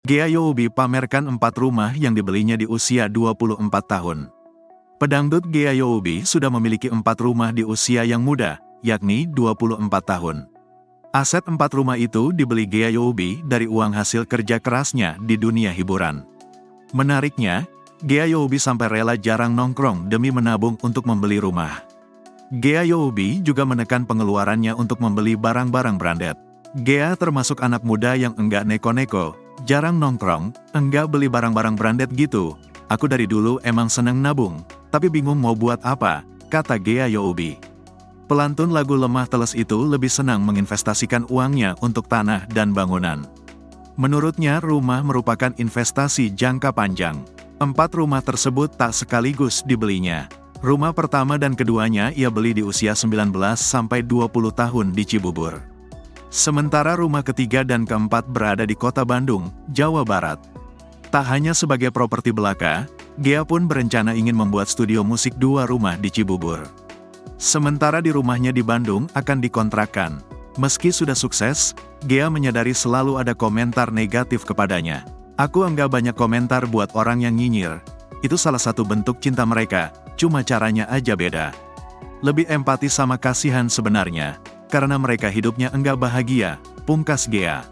Gea Youbi pamerkan 4 rumah yang dibelinya di usia 24 tahun. Pedangdut Gea Youbi sudah memiliki 4 rumah di usia yang muda, yakni 24 tahun. Aset 4 rumah itu dibeli Gea Youbi dari uang hasil kerja kerasnya di dunia hiburan. Menariknya, Gea Youbi sampai rela jarang nongkrong demi menabung untuk membeli rumah. Gea Youbi juga menekan pengeluarannya untuk membeli barang-barang branded. Gea termasuk anak muda yang enggak neko-neko, jarang nongkrong, enggak beli barang-barang branded gitu. Aku dari dulu emang seneng nabung, tapi bingung mau buat apa, kata Gea Youbi. Pelantun lagu Lemah Teles itu lebih senang menginvestasikan uangnya untuk tanah dan bangunan. Menurutnya rumah merupakan investasi jangka panjang. 4 rumah tersebut tak sekaligus dibelinya. Rumah pertama dan keduanya ia beli di usia 19 sampai 20 tahun di Cibubur. Sementara rumah ketiga dan keempat berada di kota Bandung, Jawa Barat. Tak hanya sebagai properti belaka, Gea pun berencana ingin membuat studio musik 2 rumah di Cibubur. Sementara di rumahnya di Bandung akan dikontrakkan. Meski sudah sukses, Gea menyadari selalu ada komentar negatif kepadanya. Aku enggak banyak komentar buat orang yang nyinyir. Itu salah satu bentuk cinta mereka, cuma caranya aja beda. Lebih empati sama kasihan sebenarnya, karena mereka hidupnya enggak bahagia, pungkas Gea.